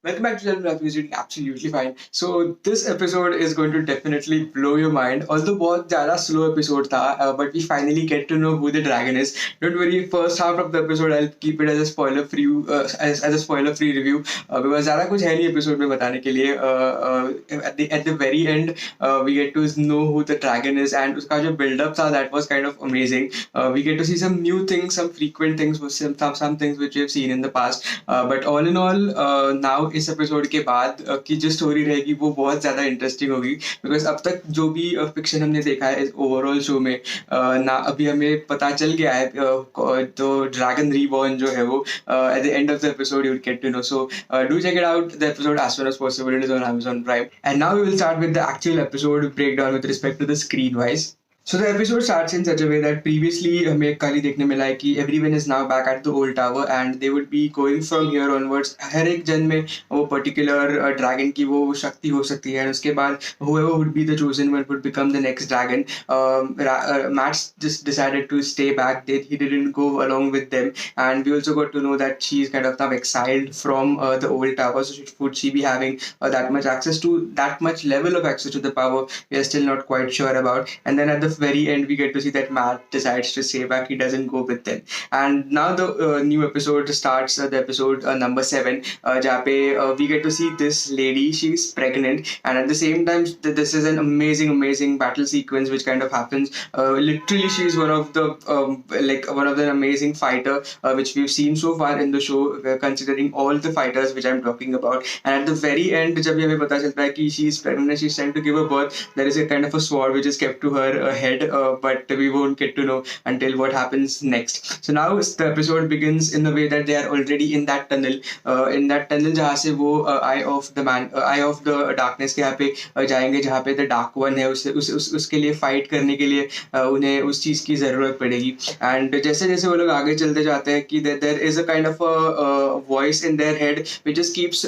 Welcome back to Channel. I'm doing absolutely fine. So this episode is going to definitely blow your mind. Although बहुत ज़्यादा slow episode था, but we finally get to know who the dragon is. Don't worry, first half of the episode I'll keep it as a spoiler free, as a spoiler free review. Because ज़्यादा कुछ है नहीं episode में बताने के लिए. At the very end, we get to know who the dragon is, and उसका जो build up था, that was kind of amazing. We get to see some new things, some frequent things, some things which we have seen in the past. But all in all, now इस episode के बाद की जो story रहेगी वो बहुत ज़्यादा interesting होगी, बिकॉज अब तक जो भी फिक्शन हमने देखा है इस ओवरऑल शो में, ना अभी हमें पता चल गया है तो ड्रैगन रीबॉर्न जो है वो at the end of the episode you will get to know. So do check it out, the episode, as soon as possible. It is on Amazon Prime, and now we will start with the actual episode breakdown with respect to the screen wise. So the episode starts in such a way that previously हमें कल ही देखने मिला है कि everyone is now back at the old tower and they would be going from here onwards. हर एक जन में वो particular dragon की वो शक्ति हो सकती है, and उसके बाद whoever would be the chosen one would become the next dragon. Matt just decided to stay back. He didn't go along with them, and we also got to know that she's kind of now exiled from the old tower. So would she be having that much access to that much level of access to the power? We are still not quite sure about. And then at the very end we get to see that Matt decides to stay back. He doesn't go with them, and now the new episode starts, the episode number 7, जहाँ पे we get to see this lady. She's pregnant, and at the same time this is an amazing battle sequence which kind of happens. Literally she's one of the amazing fighter which we've seen so far in the show, considering all the fighters which I'm talking about. And at the very end जब हमें पता चलता है कि she's pregnant, she's trying to give a birth, there is a kind of a sword which is kept to her head, but we won't get to know until what happens next. So now the episode begins in the way that they are already in that tunnel, जहाँ से वो eye of the darkness के यहाँ पे जाएंगे, जहाँ पे the dark one है, उसके लिए fight करने के लिए उन्हें उस चीज़ की ज़रूरत पड़ेगी. And जैसे जैसे वो लोग आगे चलते जाते हैं कि there is a kind of a voice in their head which just keeps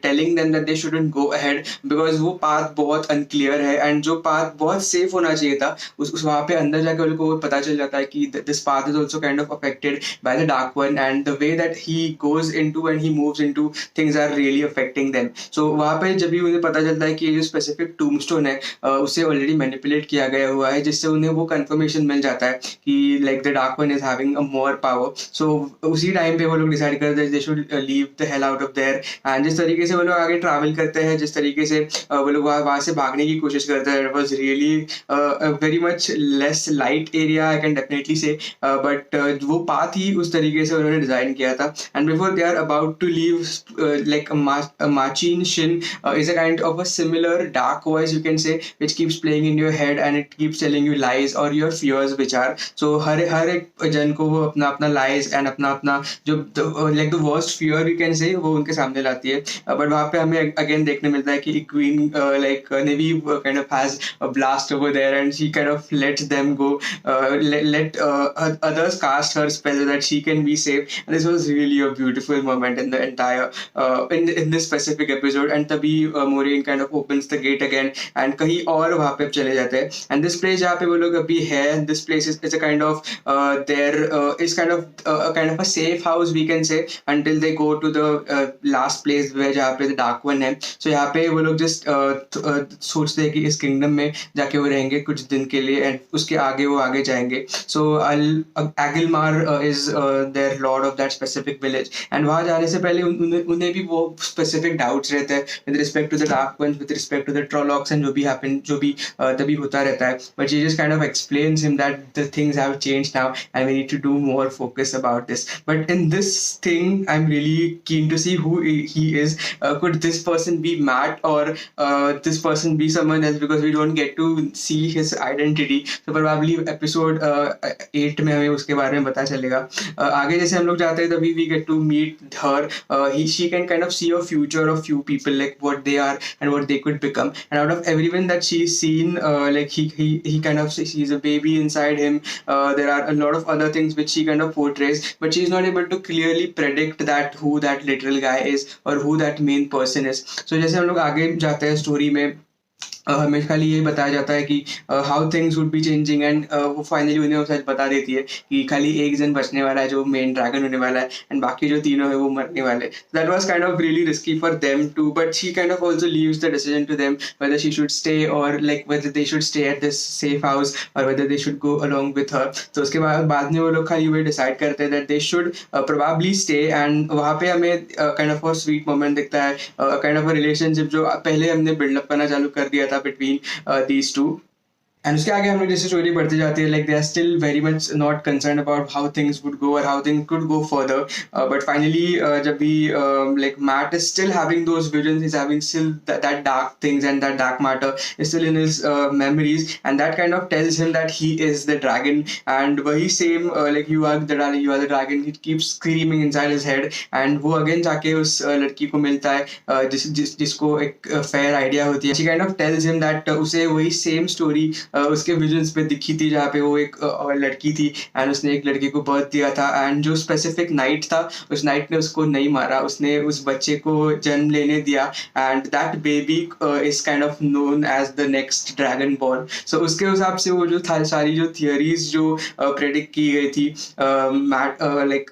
telling them that they shouldn't go ahead because वो path बहुत unclear है, and जो path बहुत safe होना चाहिए था उस वहाँ पे अंदर जाकर उनको पता चल जाता है कि this path is also kind of affected by the dark one, and the way that he goes into and he moves into things are really affecting them. So वहाँ पे जब भी उन्हें पता चलता है कि ये जो specific tombstone है उसे already manipulate किया गया हुआ है, जिससे उन्हें वो confirmation मिल जाता है कि like the dark one is having a more power. So उसी टाइम पे वो लोग डिसाइड करते हैं they should leave the hell out of there. and जिस तरीके से वो लोग आगे ट्रैवल करते हैं, जिस तरीके से वो लोग वहाँ से भागने की कोशिश करते हैं, it was really very much less light area, I can definitely say, but वो path ही उस तरीके से उन्होंने डिजाइन किया था. And before they are about to leave, like a Machin Shin is a kind of a similar dark voice, you can say, which keeps playing in your head and it keeps telling you lies or your fears which are. So हर एक जन को वो अपना अपना lies and अपना अपना जो like the worst fear you can say वो उनके सामने लाती है. But वहाँ पे हमें again देखने मिलता है कि Queen like Navy kind of has a blast over there, and she kind of lets them go, let others cast her spell so that she can be safe. And this was really a beautiful moment in the entire in this specific episode. And तभी Maureen kind of opens the gate again and कहीं और वहाँ पे चले जाते हैं. And this place जहाँ पे वो लोग अभी है, this place is a kind of is kind of a safe house we can say, until they go to the last place where जहाँ पे the dark one है. So यहाँ पे वो लोग just सोचते हैं कि इस kingdom में जाके वो रहेंगे कुछ दिन के लिए, and उसके आगे वो आगे जाएंगे. So Agilmar is their lord of that specific village, and वहाँ जाने से पहले उन्हें भी वो specific doubts रहते हैं with respect to the dark ones, with respect to the Trollocs, and जो भी तभी होता रहता है. But she just kind of explains him that the things have changed now and we need to do more focus about this. But in this thing I'm really keen to see who he is. Could this person be Matt, or this person be someone else, because we don't get to see his identity. So probably episode 8 में हमें उसके बारे में पता चलेगा. आगे जैसे हम लोग जाते हैं तभी we get to meet her. She can kind of see a future of few people, like what they are and what they could become. And out of everyone that she's seen, like he kind of sees a baby inside him. There are a lot of other things which she kind of portrays, but she's not able to clearly predict that who that literal guy is or who that main person is. So जैसे हम लोग आगे जाते हैं story में, हमें खाली ये बताया जाता है कि how things would be changing, and वो फाइनली उन्हें वो सच बता देती है कि खाली एक जन बचने वाला है जो मेन ड्रैगन होने वाला है, एंड बाकी जो तीनों है वो मरने वाले. That was kind of really risky for them too, but she kind of also leaves the decision to them whether she should stay, or like whether they should stay at this safe house, or whether they should go along with her. तो उसके बाद में वो लोग खाली वो decide करते हैं that they should probably stay, and वहाँ पे हमें kind of a sweet moment दिखता है, काइंड ऑफ अ रिलेशनशिप जो पहले हमने बिल्डअप करना चालू कर दिया था बिटवीन these two. एंड उसके आगे हम लोग जैसे स्टोरी बढ़ती जाती है, like they are still very much not concern about how things would go और how things could go further, but finally जब भी like Matt is still having those visions, is having still that dark things and that dark matter is still in his memories, and that kind of tells him that he is the dragon, and वही same like you are the dragon, you are the dragon, he keeps screaming inside his head, and वो again जाके उस लड़की को मिलता है जिसको एक fair idea होती है. She kind of tells him that उसे वही same story उसके विजन्स पे दिखी थी जहाँ पे वो एक लड़की थी, एंड उसने एक लड़के को बर्थ दिया था, एंड जो स्पेसिफिक नाइट था उस नाइट ने उसको नहीं मारा, उसने उस बच्चे को जन्म लेने दिया, and that baby is kind of known as the next dragon born. So उसके हिसाब से वो जो था सारी जो थियरीज जो प्रेडिक्ट की गई थी, लाइक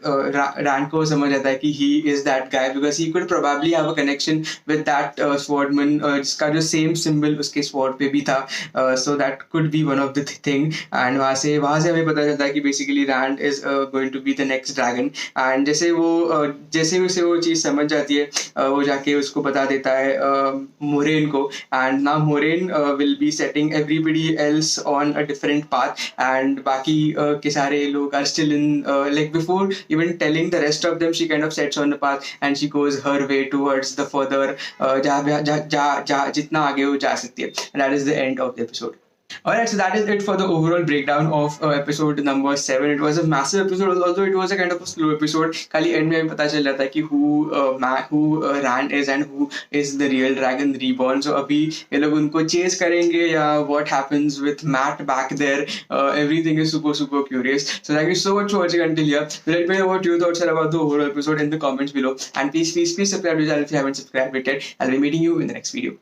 रैंड को समझ आता है कि he is that guy because he could probably have a connection with that swordsman जिसका जो सेम सिंबल उसके स्वॉर्ड पे भी था. So that could be one of the thing, and वहाँ से हमें पता चलता है कि basically Rand is going to be the next dragon. And जैसे उसे वो चीज़ समझ जाती है, वो जाके उसको बता देता है मोरेन को, and now Moren will be setting everybody else on a different path, and बाकी के सारे लोग are still in like before even telling the rest of them she kind of sets on the path, and she goes her way towards the further जहाँ जितना आगे वो जा सकती है. That is the end of the episode. Alright, so that is it for the overall breakdown of episode number 7. It was a massive episode, although it was a kind of a slow episode. खाली end में हमें पता चल जाता है कि who Rand is and who is the real dragon reborn. So अभी ये लोग उनको chase करेंगे या what happens with Matt back there. Everything is super curious. So thank you so much for watching until here. Let me know what your thoughts are about the overall episode in the comments below. And please subscribe to the channel if you haven't subscribed yet. I'll be meeting you in the next video.